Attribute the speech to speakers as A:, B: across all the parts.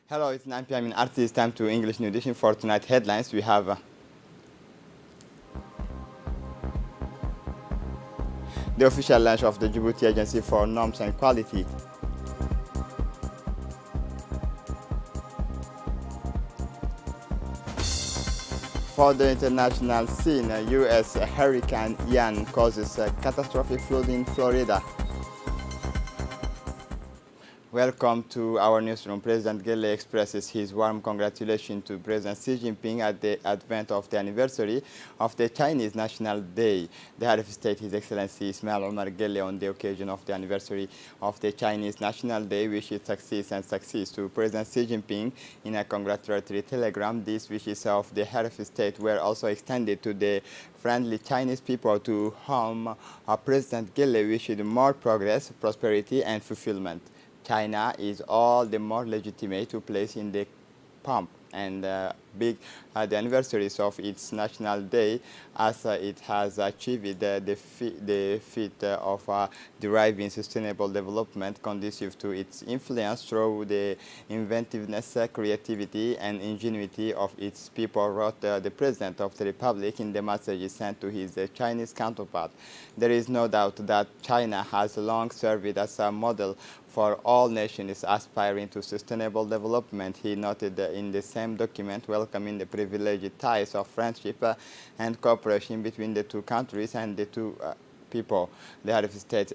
A: Hello, it's 9 p.m. in RT. It's time to English New Edition for tonight headlines. We have the official launch of the Djibouti Agency for Norms and Quality. For the international scene, U.S. Hurricane Ian causes catastrophic flood in Florida. Welcome to our newsroom. President Gele expresses his warm congratulations to President Xi Jinping at the advent of the anniversary of the Chinese National Day. The head of state, His Excellency Ismail Omar Gele, on the occasion of the anniversary of the Chinese National Day, wishes success to President Xi Jinping in a congratulatory telegram. These wishes of the head of state were also extended to the friendly Chinese people to whom President Gele wished more progress, prosperity, and fulfillment. China is all the more legitimate to place in the pomp and the anniversaries of its National Day, as it has achieved the feat of deriving sustainable development conducive to its influence through the inventiveness, creativity, and ingenuity of its people, wrote the President of the Republic in the message sent to his Chinese counterpart. There is no doubt that China has long served as a model for all nations aspiring to sustainable development. He noted in the same document welcoming the privileged ties of friendship and cooperation between the two countries and the two people. The head of state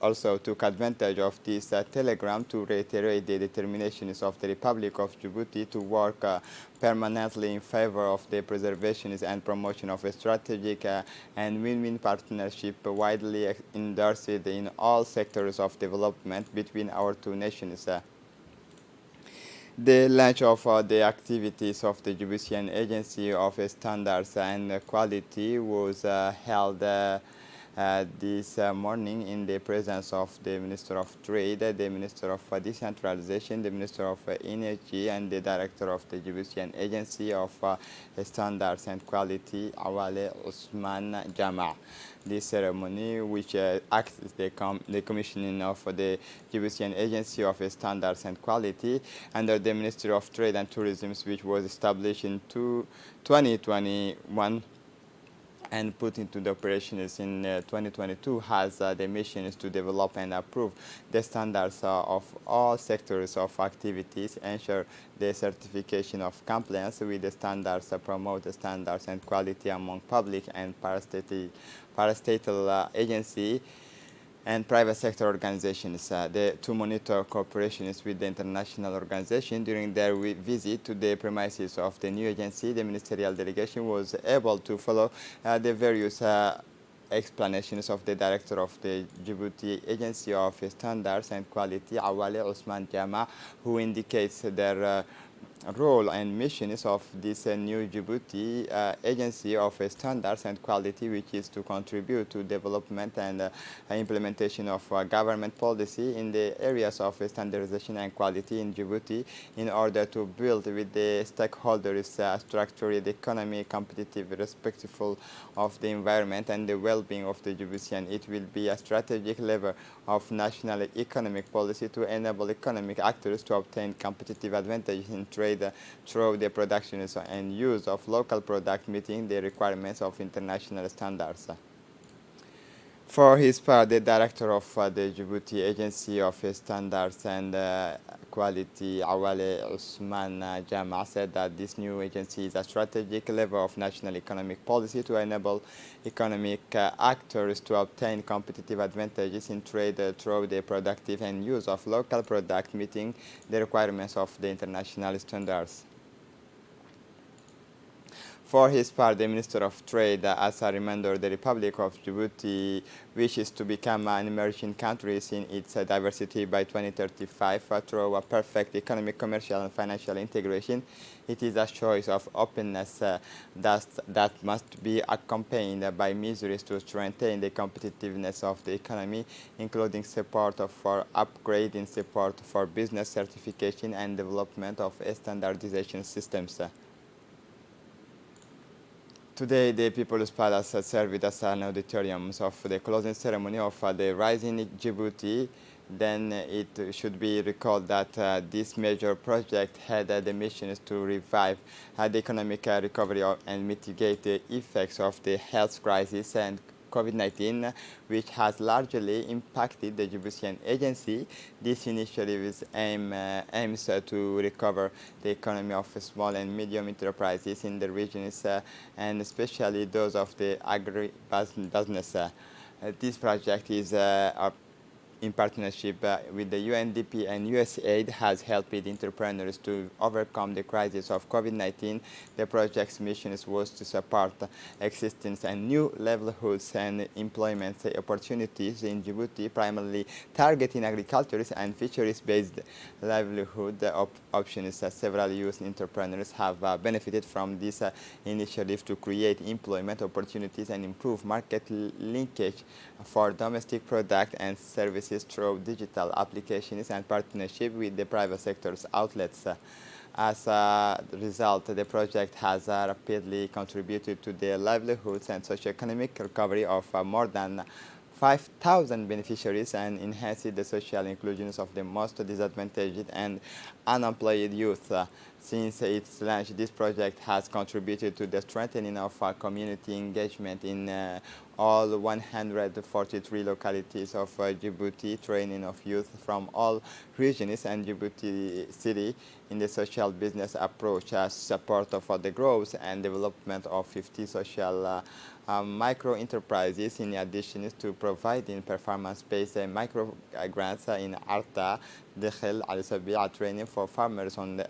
A: also took advantage of this telegram to reiterate the determinations of the Republic of Djibouti to work permanently in favor of the preservation and promotion of a strategic and win-win partnership widely endorsed in all sectors of development between our two nations. The launch of the activities of the Djiboutian Agency of Standards and Quality was held this morning in the presence of the Minister of Trade, the Minister of Decentralization, the Minister of Energy, and the Director of the Djiboutian Agency of Standards and Quality, Awale Ousmane Jama. This ceremony, which acts as the commissioning of the Djiboutian Agency of Standards and Quality under the Ministry of Trade and Tourism, which was established in 2021 and put into the operations in 2022, has the mission is to develop and approve the standards of all sectors of activities, ensure the certification of compliance with the standards, promote the standards and quality among public and parastatal agency and private sector organizations to monitor cooperations with the international organization. During their visit to the premises of the new agency, the ministerial delegation was able to follow the various explanations of the director of the Djibouti Agency of Standards and Quality, Awale Ousmane Jama, who indicates their role and missions of this new Djibouti Agency of Standards and Quality, which is to contribute to development and implementation of government policy in the areas of standardization and quality in Djibouti in order to build with the stakeholders structured economy competitive, respectful of the environment and the well-being of the Djiboutian. It will be a strategic lever of national economic policy to enable economic actors to obtain competitive advantage in trade through the production and use of local product meeting the requirements of international standards. For his part, the director of the Djibouti Agency of Standards and Quality, Awale Ousmane Jama, said that this new agency is a strategic lever of national economic policy to enable economic actors to obtain competitive advantages in trade through the productive and use of local product meeting the requirements of the international standards. For his part, the Minister of Trade, as a reminder, the Republic of Djibouti wishes to become an emerging country in its diversity by 2035 through a perfect economic, commercial, and financial integration. It is a choice of openness that must be accompanied by measures to strengthen the competitiveness of the economy, including support for upgrading, support for business certification, and development of standardization systems. Today, the People's Palace served as an auditorium of the closing ceremony of the Rising Djibouti Then it should be recalled that this major project had the mission to revive the economic recovery and mitigate the effects of the health crisis and COVID-19, which has largely impacted the Djiboutian agency. This initiative aims to recover the economy of small and medium enterprises in the regions, and especially those of the agri-business. This project is in partnership with the UNDP and USAID has helped entrepreneurs to overcome the crisis of COVID-19. The project's mission was to support existing and new livelihoods and employment opportunities in Djibouti, primarily targeting agriculture and fisheries-based livelihood options. Several youth entrepreneurs have benefited from this initiative to create employment opportunities and improve market linkage for domestic products and services through digital applications and partnership with the private sector's outlets. As a result, the project has rapidly contributed to the livelihoods and socioeconomic recovery of more than 5,000 beneficiaries and enhanced the social inclusion of the most disadvantaged and unemployed youth. Since its launch, this project has contributed to the strengthening of community engagement in all 143 localities of Djibouti, training of youth from all regions and Djibouti city in the social business approach, support for the growth and development of 50 social micro enterprises, in addition to providing performance-based micro grants in Arta, Dekhel, Al Sabia training for farmers on the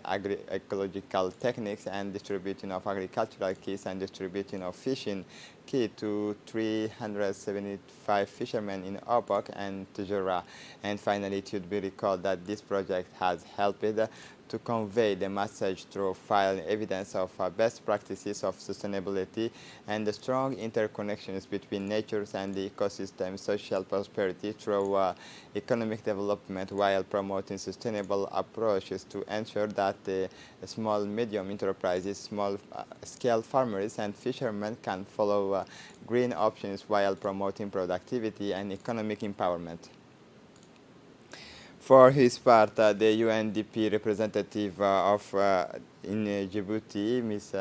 A: ecological techniques and distributing of agricultural kits and distributing of fishing kit to 375 fishermen in Obok and Tujura. And finally, it should be recalled that this project has helped to convey the message through filing evidence of best practices of sustainability and the strong interconnections between nature and the ecosystem, social prosperity through economic development, while promoting sustainable approaches to ensure that the small, medium enterprises, small-scale farmers and fishermen can follow green options while promoting productivity and economic empowerment. For his part, the UNDP representative in Djibouti, Ms.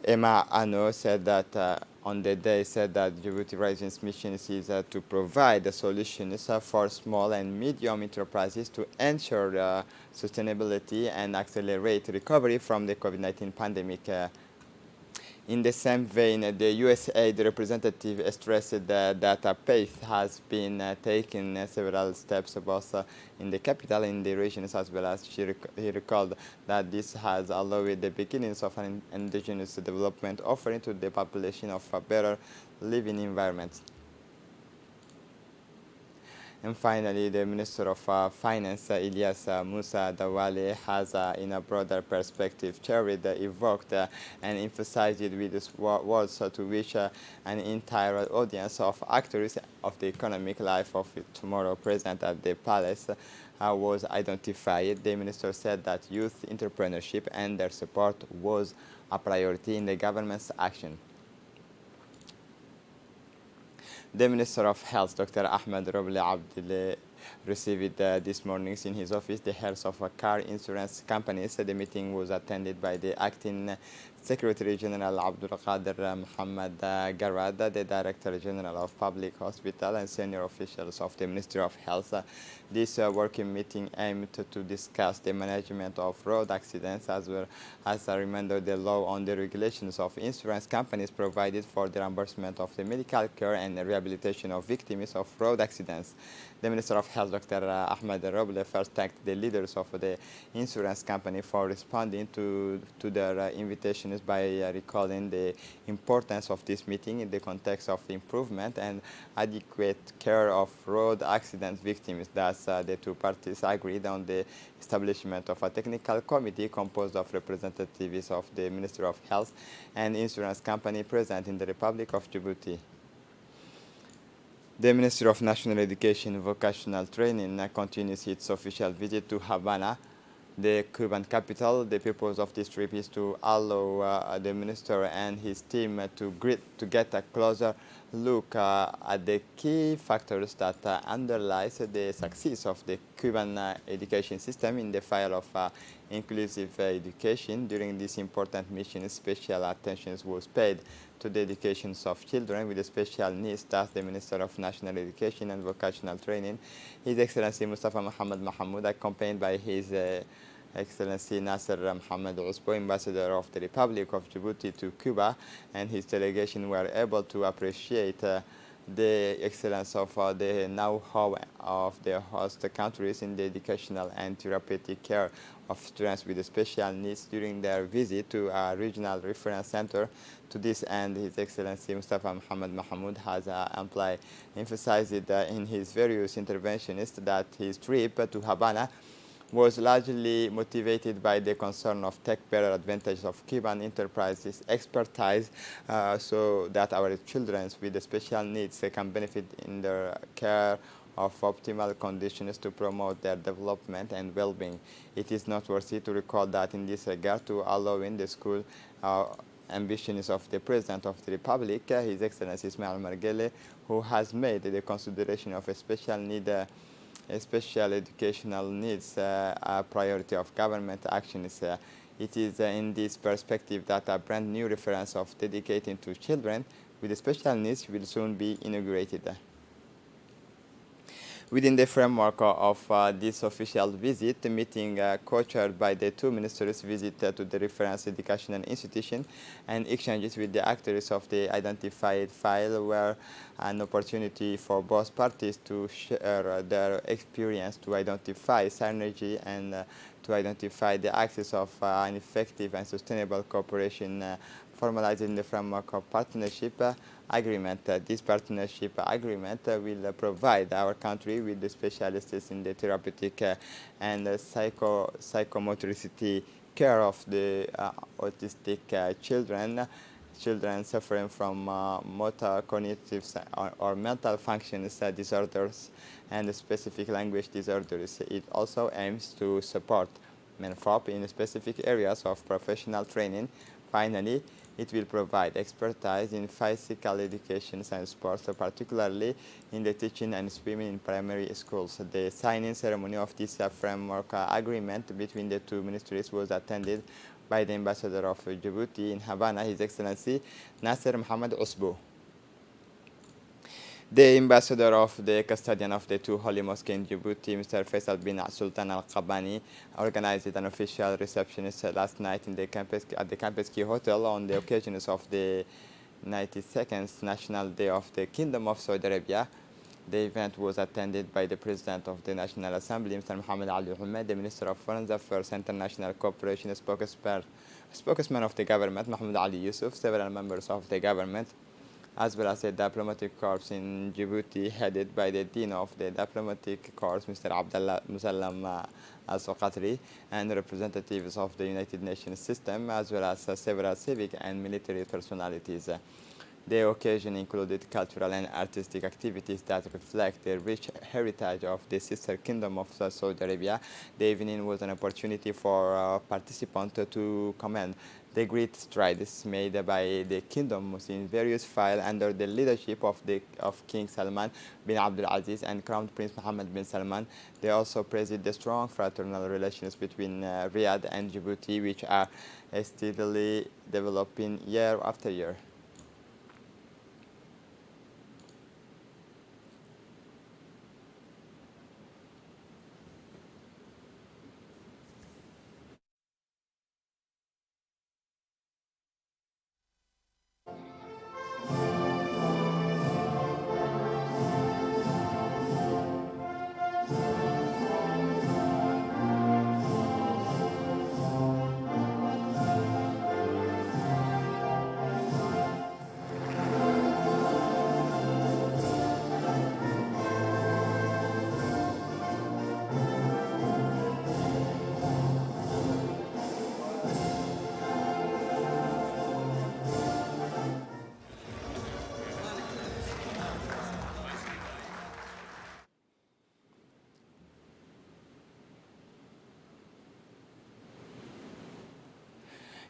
A: Emma Ano, said that on the day said that Djibouti Rising's mission is to provide solutions for small and medium enterprises to ensure sustainability and accelerate recovery from the COVID-19 pandemic. In the same vein, the USAID representative stressed that PACE has been taking several steps both in the capital and in the regions, as well as he recalled that this has allowed the beginnings of an indigenous development offering to the population of a better living environment. And finally, the Minister of Finance, Ilyas Musa Dawale, has, in a broader perspective, evoked and emphasized with his words to which an entire audience of actors of the economic life of tomorrow present at the palace was identified. The Minister said that youth entrepreneurship and their support was a priority in the government's action. The Minister of Health, Dr. Ahmed Roble Abdel, received this morning in his office the heads of car insurance companies. The meeting was attended by the acting Secretary General Abdul Qadir Muhammad Garad, the Director General of Public Hospital, and senior officials of the Ministry of Health. This working meeting aimed to discuss the management of road accidents, as well as a reminder the law on the regulations of insurance companies provided for the reimbursement of the medical care and rehabilitation of victims of road accidents. The Minister of Health, Dr. Ahmed Roble, first thanked the leaders of the insurance company for responding to their invitations by recalling the importance of this meeting in the context of improvement and adequate care of road accident victims. Thus, the two parties agreed on the establishment of a technical committee composed of representatives of the Ministry of Health and insurance company present in the Republic of Djibouti. The Ministry of National Education and Vocational Training continues its official visit to Havana, the Cuban capital. The purpose of this trip is to allow the minister and his team to get a closer look at the key factors that underlies the success of the Cuban education system in the field of inclusive education. During this important mission, special attention was paid to the education of children with special needs. Thus, the Minister of National Education and Vocational Training, His Excellency Mustafa Mohammed Mahmoud, accompanied by His Excellency Nasser Mohammed Usbo, Ambassador of the Republic of Djibouti to Cuba, and his delegation were able to appreciate the excellence of the know-how of the host countries in the educational and therapeutic care of students with special needs during their visit to a regional reference center. To this end, His Excellency Mustafa Mohammed Mahmoud has amply emphasized in his various interventions that his trip to Havana was largely motivated by the concern of take better advantage of Cuban enterprises' expertise so that our children with special needs can benefit in their care of optimal conditions to promote their development and well-being. It is noteworthy to recall that in this regard, to allowing the school ambitions of the President of the Republic, His Excellency Ismail Margele, who has made the consideration of a special need special educational needs a priority of government actions. It is in this perspective that a brand new reference of dedicating to children with special needs will soon be inaugurated. Within the framework of this official visit, the meeting co-chaired by the two ministers visit to the reference educational institution and exchanges with the actors of the identified file were an opportunity for both parties to share their experience to identify synergy and to identify the axis of an effective and sustainable cooperation formalized in the framework of partnership agreement. This partnership agreement will provide our country with the specialists in the therapeutic and psychomotricity care of the autistic children suffering from motor cognitive or mental functions disorders and specific language disorders. It also aims to support MENFOP in specific areas of professional training. Finally, it will provide expertise in physical education and sports, particularly in the teaching and swimming in primary schools. The signing ceremony of this framework agreement between the two ministries was attended by the Ambassador of Djibouti in Havana, His Excellency Nasser Mohammed Usbu. The ambassador of the custodian of the two holy mosques in Djibouti, Mr. Faisal bin Sultan Al Qabani, organized an official reception last night in the at the Campus Key Hotel on the occasions of the 92nd National Day of the Kingdom of Saudi Arabia. The event was attended by the President of the National Assembly, Mr. Mohammed Ali Ahmed, the Minister of Foreign Affairs and International Cooperation, spokesman of the government, Mahmoud Ali Yusuf, several members of the government, as well as the diplomatic corps in Djibouti, headed by the Dean of the Diplomatic Corps, Mr. Abdallah Musallam Al-Soqatri, and representatives of the United Nations system, as well as several civic and military personalities. The occasion included cultural and artistic activities that reflect the rich heritage of the sister kingdom of Saudi Arabia. The evening was an opportunity for participants to commend the great strides made by the kingdom in various files under the leadership of King Salman bin Abdul Aziz and Crown Prince Mohammed bin Salman. They also praised the strong fraternal relations between Riyadh and Djibouti, which are steadily developing year after year.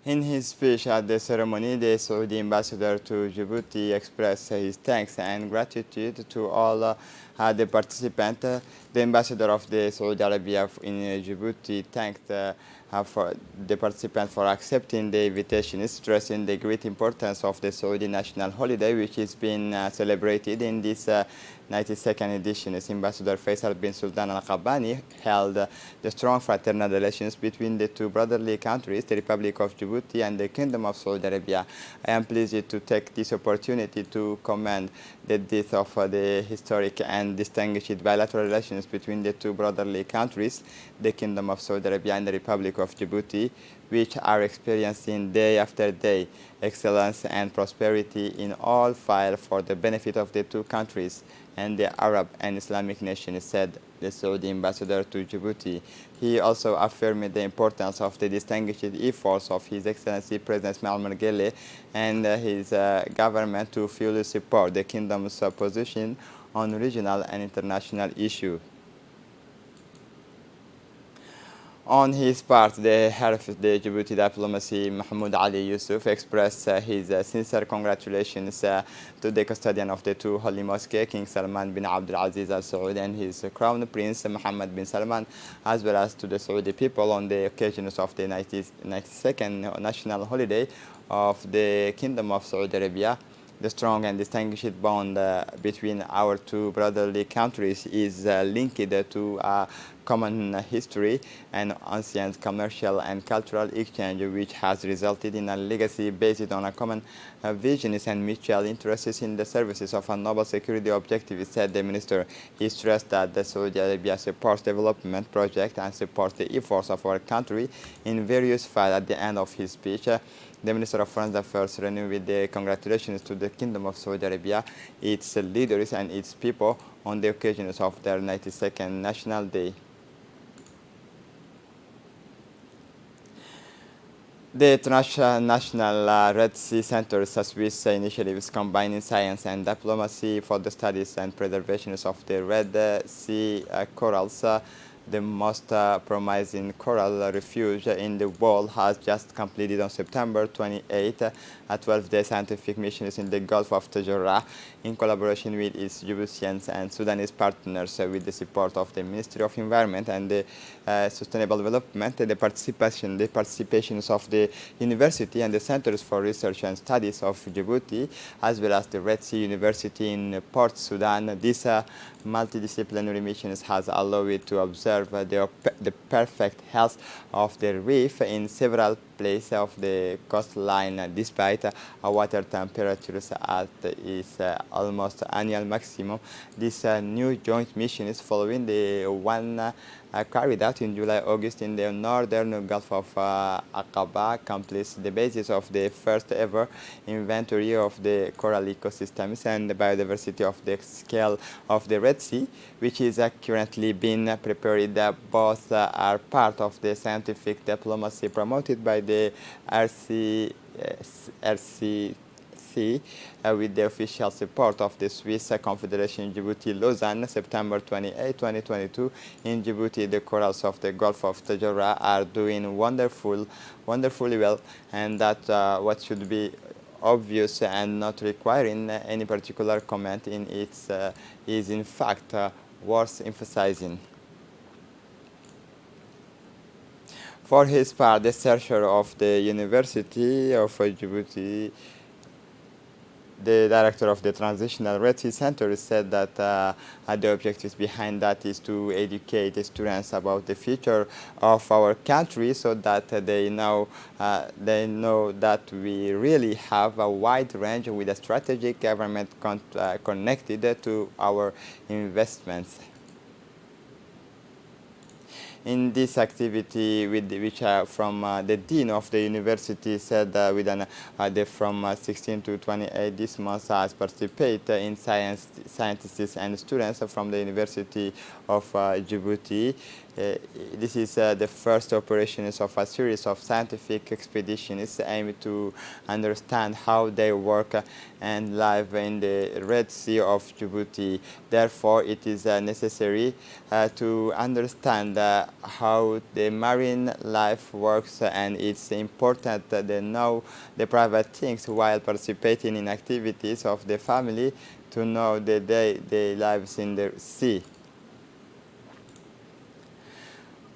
A: In his speech at the ceremony, the Saudi ambassador to Djibouti expressed his thanks and gratitude to all the participants. The ambassador of the Saudi Arabia in Djibouti thanked for the participants for accepting the invitation, stressing the great importance of the Saudi national holiday, which is being celebrated in this 92nd edition. As Ambassador Faisal bin Sultan Al Qabbani held the strong fraternal relations between the two brotherly countries, the Republic of Djibouti and the Kingdom of Saudi Arabia. I am pleased to take this opportunity to commend the depth of the historic and distinguished bilateral relations between the two brotherly countries, the Kingdom of Saudi Arabia and the Republic of Djibouti, which are experiencing day after day excellence and prosperity in all files for the benefit of the two countries and the Arab and Islamic nations, said the Saudi ambassador to Djibouti. He also affirmed the importance of the distinguished efforts of His Excellency President Ismail Omar Guelleh and his government to fully support the kingdom's position on regional and international issues. On his part, the head of the Djibouti diplomacy, Mahmoud Ali Yusuf, expressed his sincere congratulations to the custodian of the two holy mosques, King Salman bin Abdul Aziz Al Saud, and his crown prince, Mohammed bin Salman, as well as to the Saudi people on the occasions of the 92nd national holiday of the Kingdom of Saudi Arabia. The strong and distinguished bond between our two brotherly countries is linked to a common history and ancient commercial and cultural exchange, which has resulted in a legacy based on a common visions and mutual interests in the services of a noble security objective, said the minister. He stressed that the Saudi Arabia supports development projects and supports the efforts of our country in various fields. At the end of his speech, the Minister of Foreign Affairs renewed the congratulations to the Kingdom of Saudi Arabia, its leaders and its people on the occasions of their 92nd National Day. The International Red Sea Center is a Swiss initiative combining science and diplomacy for the studies and preservation of the Red Sea corals. The most promising coral refuge in the world has just completed on September 28 a 12-day scientific mission in the Gulf of Tajorah in collaboration with its Djiboutian and Sudanese partners with the support of the Ministry of Environment and Sustainable Development, the participations of the University and the Centers for Research and Studies of Djibouti, as well as the Red Sea University in Port Sudan. This multidisciplinary mission has allowed it to observe the perfect health of the reef in several places of the coastline, despite water temperatures at its almost annual maximum. This new joint mission is following the one carried out in July-August in the northern Gulf of Aqaba, completes the basis of the first ever inventory of the coral ecosystems and the biodiversity of the scale of the Red Sea, which is currently being prepared. Both are part of the scientific diplomacy promoted by the RCC with the official support of the Swiss Confederation Djibouti Lausanne, September 28, 2022. In Djibouti, the corals of the Gulf of Tajorah are doing wonderfully well, and that what should be obvious and not requiring any particular comment in it is in fact worth emphasizing. For his part, the researcher of the University of Djibouti, the director of the Transitional Red Sea Center, said that the objectives behind that is to educate the students about the future of our country, so that they know that we really have a wide range with a strategic government connected to our investments. In this activity, which from the dean of the university said from 16 to 28 this month has participated in scientists and students from the University of Djibouti. This is the first operations of a series of scientific expeditions aimed to understand how they work and live in the Red Sea of Djibouti. Therefore, it is necessary to understand how the marine life works, and it's important that they know the private things while participating in activities of the family to know the day lives in the sea.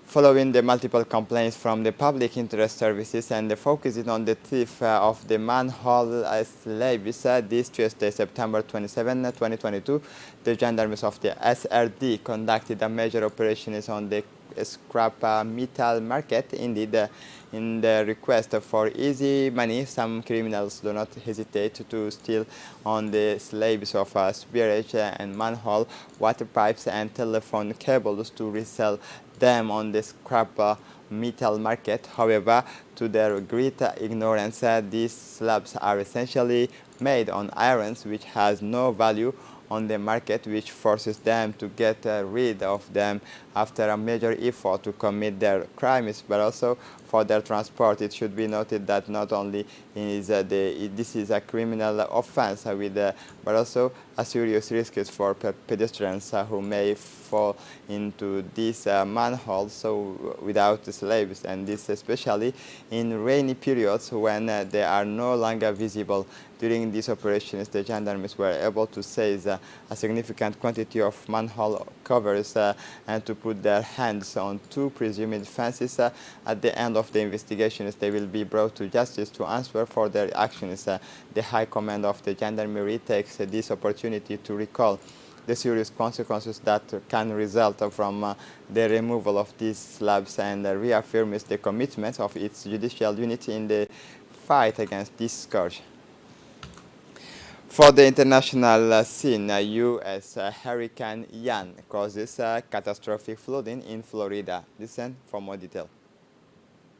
A: Following the multiple complaints from the public interest services and the focusing on the thief of the manhole slaves, this Tuesday, September 27, 2022, the gendarmes of the SRD conducted a major operations on the scrap metal market. Indeed, in the request for easy money, some criminals do not hesitate to steal on the slabs of sewerage and manhole, water pipes and telephone cables to resell them on the scrap metal market. However, to their great ignorance, these slabs are essentially made on irons which has no value on the market, which forces them to get rid of them after a major effort to commit their crimes, but also for their transport. It should be noted that not only is this is a criminal offense but also a serious risk for pedestrians who may fall into these manholes without slaves, and this especially in rainy periods when they are no longer visible. During these operations, the gendarmes were able to seize a significant quantity of manhole covers and to put their hands on two presumed offenses. At the end of the investigations, they will be brought to justice to answer for their actions. The High Command of the Gendarmerie takes this opportunity to recall the serious consequences that can result from the removal of these slabs and reaffirms the commitment of its judicial unit in the fight against this scourge. For the international scene, U.S. Hurricane Ian causes catastrophic flooding in Florida. Listen for more detail.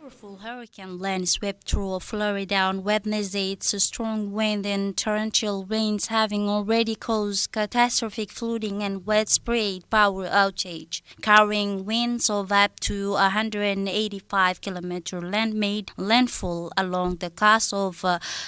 B: Powerful hurricane land swept through Florida on Wednesday. Its strong wind and torrential rains having already caused catastrophic flooding and widespread power outage. Carrying winds of up to 185 km land made landfall along the coast of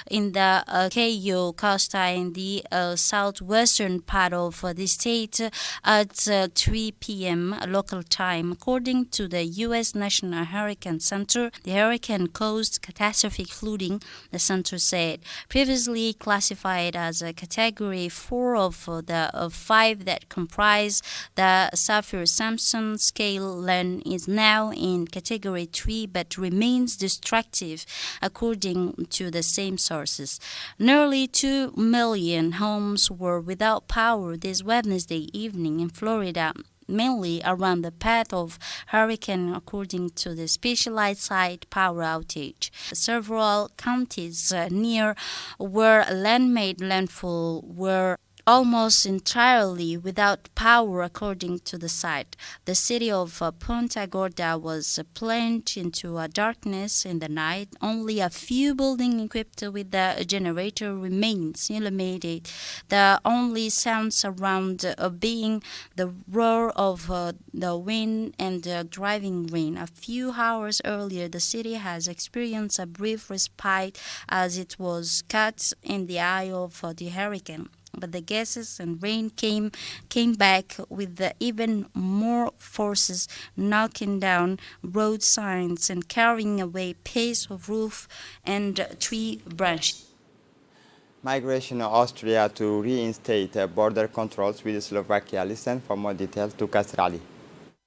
B: in the Cayo Costa in the southwestern part of the state at 3 p.m. local time. According to the U.S. National Hurricane Center, the hurricane caused catastrophic flooding, the center said. Previously classified as a Category 4 of the 5 that comprise the Saffir-Simpson scale, land is now in Category 3 but remains destructive, according to the same sources. Nearly 2 million homes were without power this Wednesday evening in Florida, mainly around the path of hurricane, according to the specialized site power outage. Several counties near where land made landfall were almost entirely without power, according to the site. The city of Punta Gorda was plunged into darkness in the night. Only a few buildings equipped with a generator remains illuminated. The only sounds around being the roar of the wind and the driving rain. A few hours earlier, the city has experienced a brief respite as it was caught in the eye of the hurricane. But the gases and rain came back with even more forces, knocking down road signs and carrying away piles of roof and tree branches.
A: Migration of Austria to reinstate border controls with Slovakia. Listen for more details to Kasrali.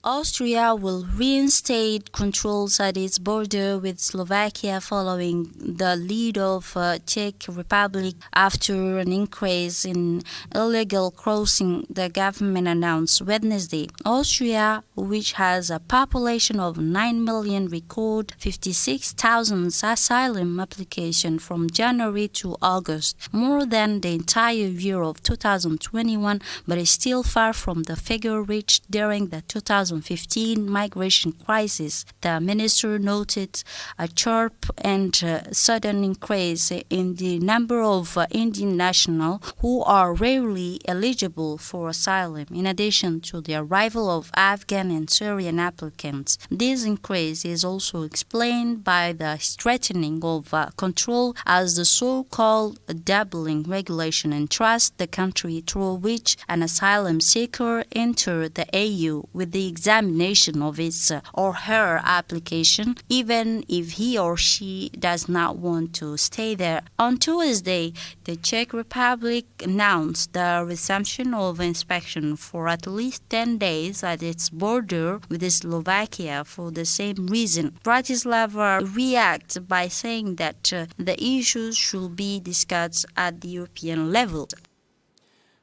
B: Austria will reinstate controls at its border with Slovakia following the lead of Czech Republic after an increase in illegal crossing, the government announced Wednesday. Austria, which has a population of 9 million, recorded 56,000 asylum applications from January to August, more than the entire year of 2021, but is still far from the figure reached during the 2020 2015 migration crisis. The minister noted a sharp and sudden increase in the number of Indian nationals who are rarely eligible for asylum, in addition to the arrival of Afghan and Syrian applicants. This increase is also explained by the strengthening of control as the so-called Dublin regulation entrusts the country through which an asylum seeker enters the EU with the examination of his or her application, even if he or she does not want to stay there. On Tuesday, the Czech Republic announced the resumption of inspection for at least 10 days at its border with Slovakia for the same reason. Bratislava reacts by saying that the issues should be discussed at the European level.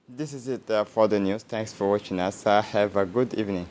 A: This is it for the news. Thanks for watching us. Have a good evening.